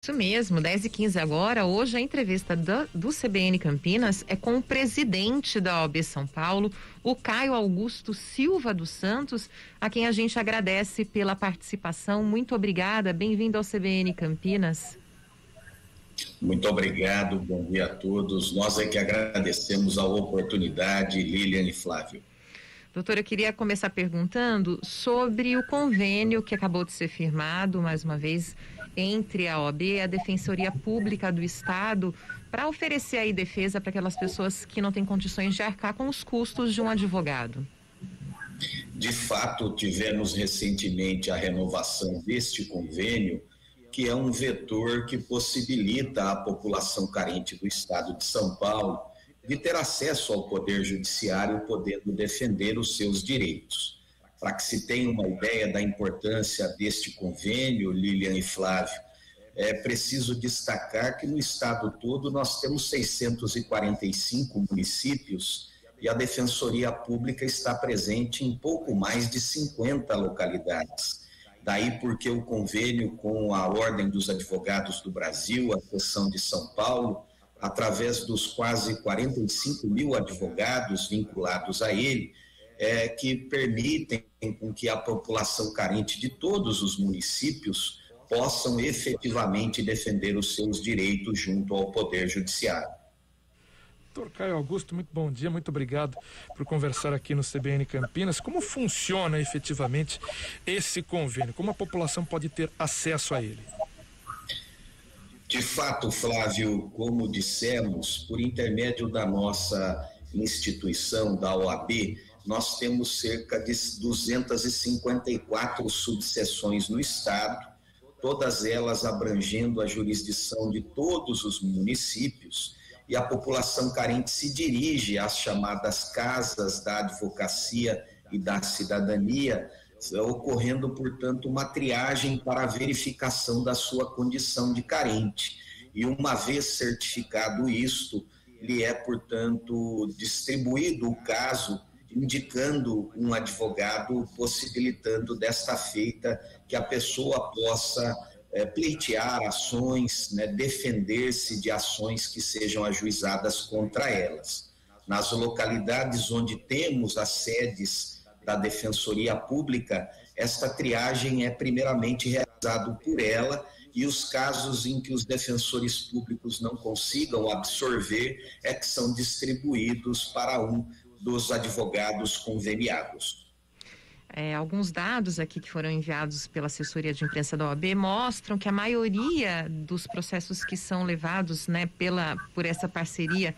Isso mesmo, 10h15 agora. Hoje a entrevista do CBN Campinas é com o presidente da OAB São Paulo, o Caio Augusto Silva dos Santos, a quem a gente agradece pela participação. Muito obrigada, bem-vindo ao CBN Campinas. Muito obrigado, bom dia a todos. Nós é que agradecemos a oportunidade, Lilian e Flávio. Doutor, eu queria começar perguntando sobre o convênio que acabou de ser firmado, mais uma vez, entre a OAB e a Defensoria Pública do Estado, para oferecer aí defesa para aquelas pessoas que não têm condições de arcar com os custos de um advogado. De fato, tivemos recentemente a renovação deste convênio, que é um vetor que possibilita à população carente do Estado de São Paulo de ter acesso ao Poder Judiciário, podendo defender os seus direitos. Para que se tenha uma ideia da importância deste convênio, Lilian e Flávio, é preciso destacar que no estado todo nós temos 645 municípios e a Defensoria Pública está presente em pouco mais de 50 localidades. Daí porque o convênio com a Ordem dos Advogados do Brasil, a seção de São Paulo, através dos quase 45 mil advogados vinculados a ele, que permitem com que a população carente de todos os municípios possam efetivamente defender os seus direitos junto ao Poder Judiciário. Doutor Caio Augusto, muito bom dia, muito obrigado por conversar aqui no CBN Campinas. Como funciona efetivamente esse convênio? Como a população pode ter acesso a ele? De fato, Flávio, como dissemos, por intermédio da nossa instituição, da OAB, nós temos cerca de 254 subseções no estado, todas elas abrangendo a jurisdição de todos os municípios, e a população carente se dirige às chamadas casas da advocacia e da cidadania, ocorrendo, portanto, uma triagem para a verificação da sua condição de carente. E uma vez certificado isto, lhe é, portanto, distribuído o caso, indicando um advogado, possibilitando desta feita que a pessoa possa pleitear ações, defender-se de ações que sejam ajuizadas contra elas. Nas localidades onde temos as sedes da Defensoria Pública, esta triagem é primeiramente realizada por ela, e os casos em que os defensores públicos não consigam absorver é que são distribuídos para um dos advogados conveniados. Alguns dados aqui que foram enviados pela assessoria de imprensa da OAB mostram que a maioria dos processos que são levados, por essa parceria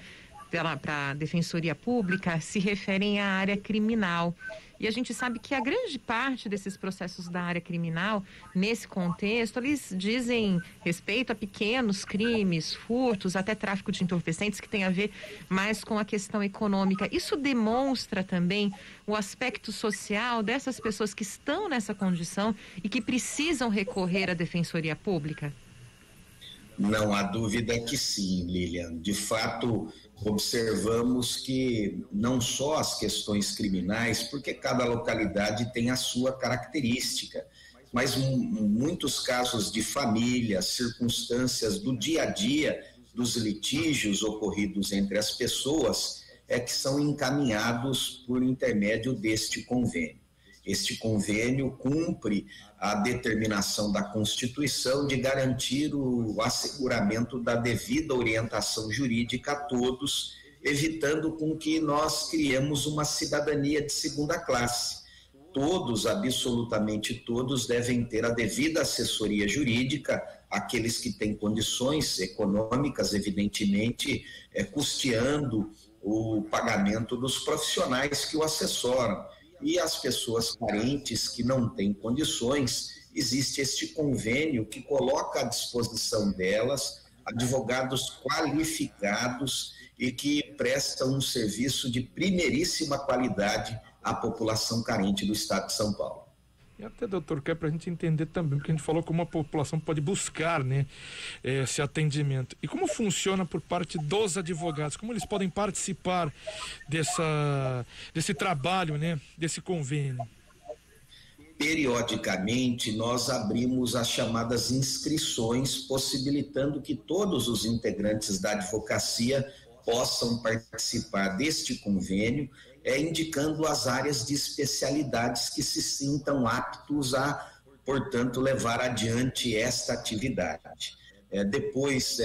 para a Defensoria Pública se referem à área criminal. E a gente sabe que a grande parte desses processos da área criminal, nesse contexto, eles dizem respeito a pequenos crimes, furtos, até tráfico de entorpecentes, que tem a ver mais com a questão econômica. Isso demonstra também o aspecto social dessas pessoas que estão nessa condição e que precisam recorrer à Defensoria Pública? Não há dúvida que sim, Lilian. De fato, observamos que não só as questões criminais, porque cada localidade tem a sua característica, mas muitos casos de família, circunstâncias do dia a dia, dos litígios ocorridos entre as pessoas, que são encaminhados por intermédio deste convênio. Este convênio cumpre a determinação da Constituição de garantir o asseguramento da devida orientação jurídica a todos, evitando com que nós criemos uma cidadania de segunda classe. Todos, absolutamente todos, devem ter a devida assessoria jurídica, aqueles que têm condições econômicas, evidentemente, custeando o pagamento dos profissionais que o assessoram. E as pessoas carentes que não têm condições, existe este convênio que coloca à disposição delas advogados qualificados e que prestam um serviço de primeiríssima qualidade à população carente do estado de São Paulo. E até, doutor, que é para a gente entender também, porque a gente falou como a população pode buscar, esse atendimento. E como funciona por parte dos advogados? Como eles podem participar desse trabalho, desse convênio? Periodicamente, nós abrimos as chamadas inscrições, possibilitando que todos os integrantes da advocacia possam participar deste convênio, indicando as áreas de especialidades que se sintam aptos a, portanto, levar adiante esta atividade. Depois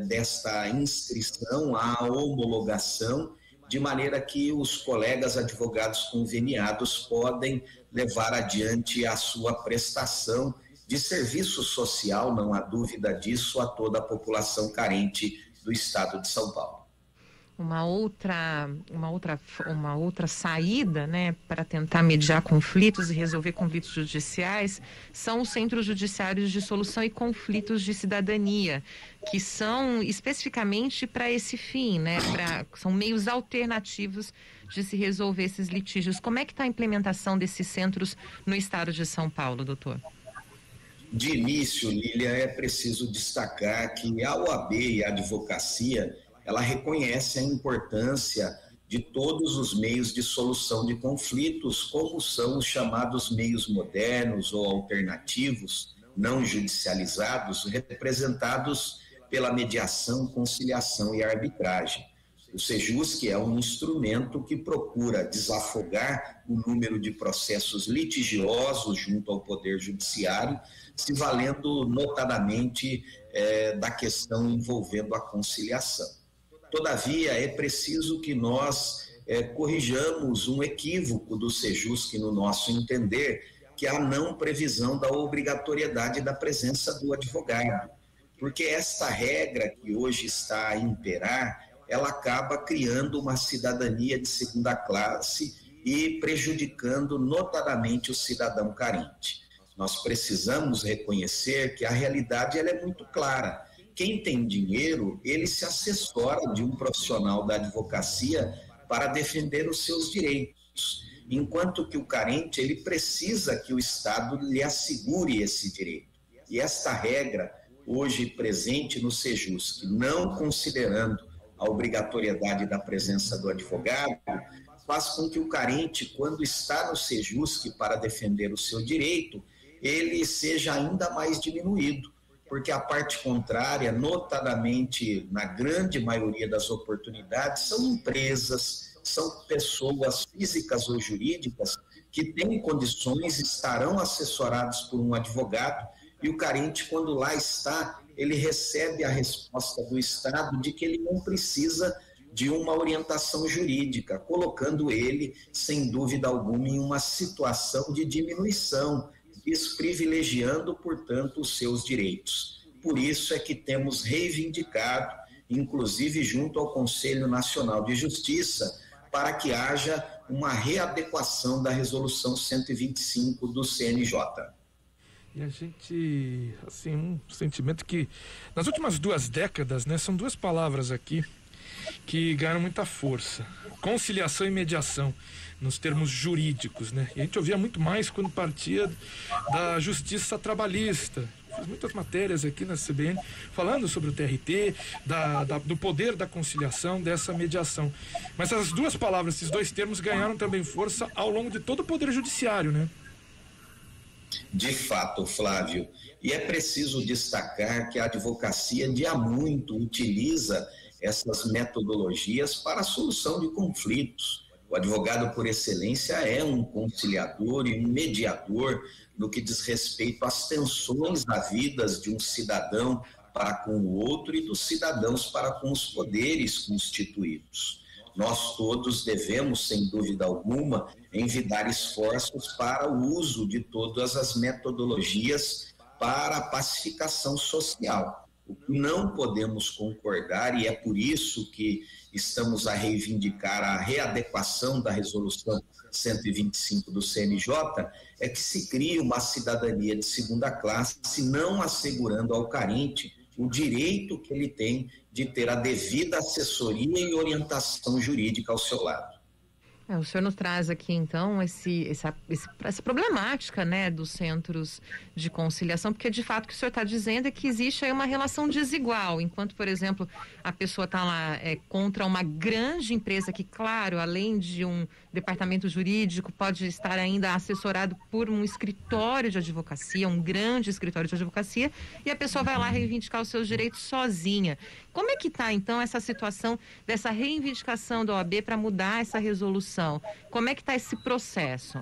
desta inscrição, há a homologação, de maneira que os colegas advogados conveniados podem levar adiante a sua prestação de serviço social, não há dúvida disso, a toda a população carente do estado de São Paulo. Uma outra saída, né, para tentar mediar conflitos e resolver conflitos judiciais são os centros judiciários de solução e conflitos de cidadania, que são especificamente para esse fim, né, são meios alternativos de se resolver esses litígios. Como é que está a implementação desses centros no estado de São Paulo, doutor? De início, Lília, é preciso destacar que a OAB e a advocacia, ela reconhece a importância de todos os meios de solução de conflitos, como são os chamados meios modernos ou alternativos, não judicializados, representados pela mediação, conciliação e arbitragem. O Sejusc é um instrumento que procura desafogar o número de processos litigiosos junto ao Poder Judiciário, se valendo notadamente da questão envolvendo a conciliação. Todavia, é preciso que nós corrijamos um equívoco do Sejusc, no nosso entender, que é a não previsão da obrigatoriedade da presença do advogado. Porque esta regra que hoje está a imperar, ela acaba criando uma cidadania de segunda classe e prejudicando notadamente o cidadão carente. Nós precisamos reconhecer que a realidade ela é muito clara. Quem tem dinheiro, ele se assessora de um profissional da advocacia para defender os seus direitos, enquanto que o carente, ele precisa que o Estado lhe assegure esse direito. E esta regra, hoje presente no Sejusc, não considerando a obrigatoriedade da presença do advogado, faz com que o carente, quando está no Sejusc para defender o seu direito, ele seja ainda mais diminuído, porque a parte contrária, notadamente na grande maioria das oportunidades, são empresas, são pessoas físicas ou jurídicas que têm condições, estarão assessorados por um advogado, e o carente, quando lá está, ele recebe a resposta do Estado de que ele não precisa de uma orientação jurídica, colocando ele, sem dúvida alguma, em uma situação de diminuição, desprivilegiando, portanto, os seus direitos. Por isso é que temos reivindicado, inclusive junto ao Conselho Nacional de Justiça, para que haja uma readequação da Resolução 125 do CNJ. E a gente, assim, um sentimento que nas últimas 2 décadas, né, são 2 palavras aqui que ganharam muita força: conciliação e mediação, nos termos jurídicos, né? E a gente ouvia muito mais quando partia da justiça trabalhista. Fiz muitas matérias aqui na CBN falando sobre o TRT, do poder da conciliação, dessa mediação. Mas essas 2 palavras, esses 2 termos ganharam também força ao longo de todo o poder judiciário, né? De fato, Flávio, e é preciso destacar que a advocacia de há muito utiliza essas metodologias para a solução de conflitos. O advogado por excelência é um conciliador e um mediador no que diz respeito às tensões da vida de um cidadão para com o outro e dos cidadãos para com os poderes constituídos. Nós todos devemos, sem dúvida alguma, envidar esforços para o uso de todas as metodologias para a pacificação social. O que não podemos concordar, e é por isso que estamos a reivindicar a readequação da Resolução 125 do CNJ, é que se crie uma cidadania de segunda classe, não assegurando ao carente o direito que ele tem de ter a devida assessoria e orientação jurídica ao seu lado. O senhor nos traz aqui, então, essa problemática, né, dos centros de conciliação, porque, de fato, o que o senhor está dizendo é que existe aí uma relação desigual, enquanto, por exemplo, a pessoa está lá contra uma grande empresa que, claro, além de um departamento jurídico, pode estar ainda assessorado por um escritório de advocacia, um grande escritório de advocacia, e a pessoa vai lá reivindicar os seus direitos sozinha. Como é que está, então, essa situação dessa reivindicação da OAB para mudar essa resolução? Como é que está esse processo?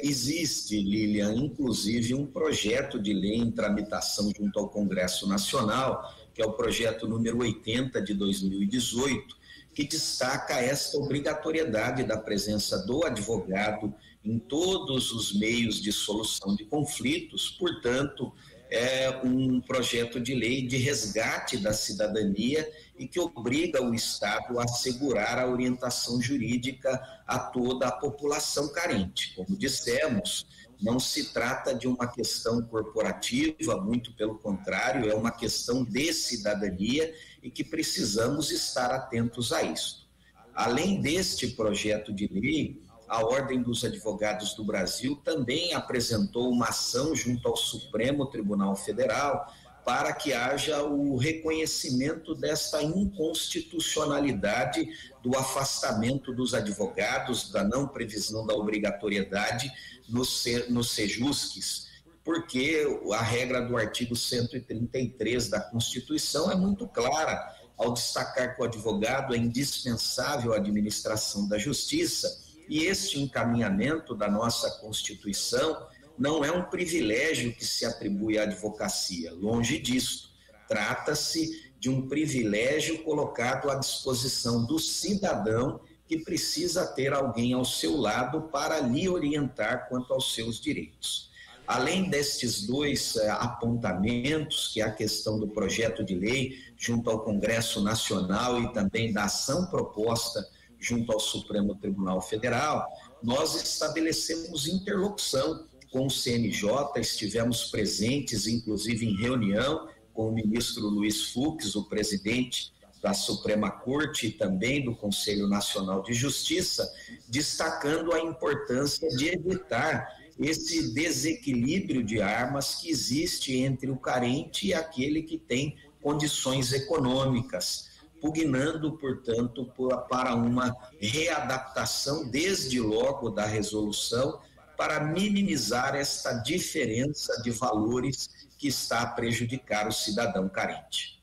Existe, Lilian, inclusive um projeto de lei em tramitação junto ao Congresso Nacional, que é o projeto número 80 de 2018, que destaca esta obrigatoriedade da presença do advogado em todos os meios de solução de conflitos. Portanto, é um projeto de lei de resgate da cidadania e que obriga o Estado a assegurar a orientação jurídica a toda a população carente. Como dissemos, não se trata de uma questão corporativa, muito pelo contrário, é uma questão de cidadania e que precisamos estar atentos a isso. Além deste projeto de lei, a Ordem dos Advogados do Brasil também apresentou uma ação junto ao Supremo Tribunal Federal para que haja o reconhecimento desta inconstitucionalidade do afastamento dos advogados, da não previsão da obrigatoriedade nos sejusques, porque a regra do artigo 133 da Constituição é muito clara ao destacar que o advogado é indispensável à administração da justiça. E este encaminhamento da nossa Constituição não é um privilégio que se atribui à advocacia, longe disso. Trata-se de um privilégio colocado à disposição do cidadão que precisa ter alguém ao seu lado para lhe orientar quanto aos seus direitos. Além destes dois apontamentos, que é a questão do projeto de lei junto ao Congresso Nacional e também da ação proposta junto ao Supremo Tribunal Federal, nós estabelecemos interlocução com o CNJ, estivemos presentes, inclusive, em reunião com o ministro Luiz Fux, o presidente da Suprema Corte e também do Conselho Nacional de Justiça, destacando a importância de evitar esse desequilíbrio de armas que existe entre o carente e aquele que tem condições econômicas, pugnando, portanto, para uma readaptação, desde logo, da resolução, para minimizar esta diferença de valores que está a prejudicar o cidadão carente.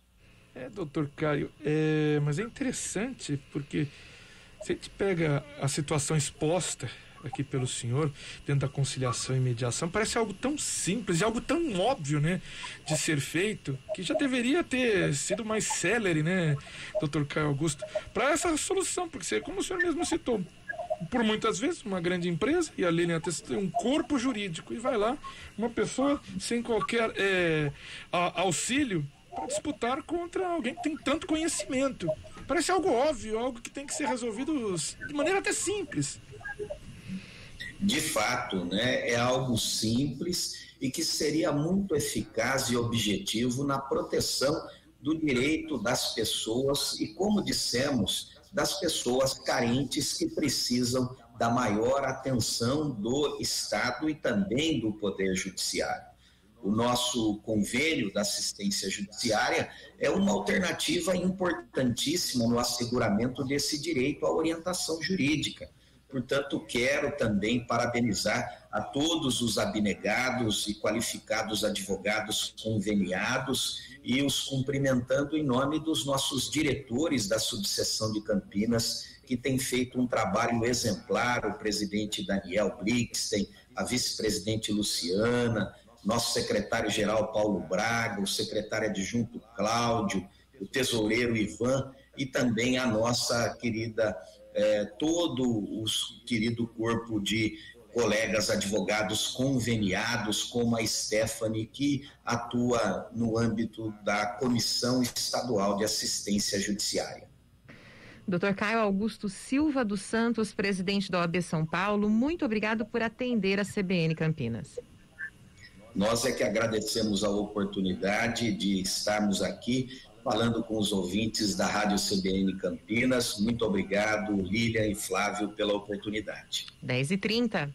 Doutor Caio, mas é interessante porque se a gente pega a situação exposta aqui pelo senhor, dentro da conciliação e mediação, parece algo tão simples e algo tão óbvio, né, de ser feito, que já deveria ter sido mais célere, né, doutor Caio Augusto, para essa solução, porque, como o senhor mesmo citou, por muitas vezes, uma grande empresa, e a Lilian tem um corpo jurídico, e vai lá, uma pessoa sem qualquer auxílio, para disputar contra alguém que tem tanto conhecimento. Parece algo óbvio, algo que tem que ser resolvido de maneira até simples. De fato, né, é algo simples e que seria muito eficaz e objetivo na proteção do direito das pessoas e, como dissemos, das pessoas carentes que precisam da maior atenção do Estado e também do Poder Judiciário. O nosso convênio da assistência judiciária é uma alternativa importantíssima no asseguramento desse direito à orientação jurídica. Portanto, quero também parabenizar a todos os abnegados e qualificados advogados conveniados e os cumprimentando em nome dos nossos diretores da subseção de Campinas, que têm feito um trabalho exemplar, o presidente Daniel Blixten, a vice-presidente Luciana, nosso secretário-geral Paulo Braga, o secretário adjunto Cláudio, o tesoureiro Ivan e também a nossa querida todo o querido corpo de colegas advogados conveniados, como a Stephanie, que atua no âmbito da Comissão Estadual de Assistência Judiciária. Dr. Caio Augusto Silva dos Santos, presidente da OAB São Paulo, muito obrigado por atender a CBN Campinas. Nós é que agradecemos a oportunidade de estarmos aqui falando com os ouvintes da Rádio CBN Campinas. Muito obrigado, Lilian e Flávio, pela oportunidade. 10h30.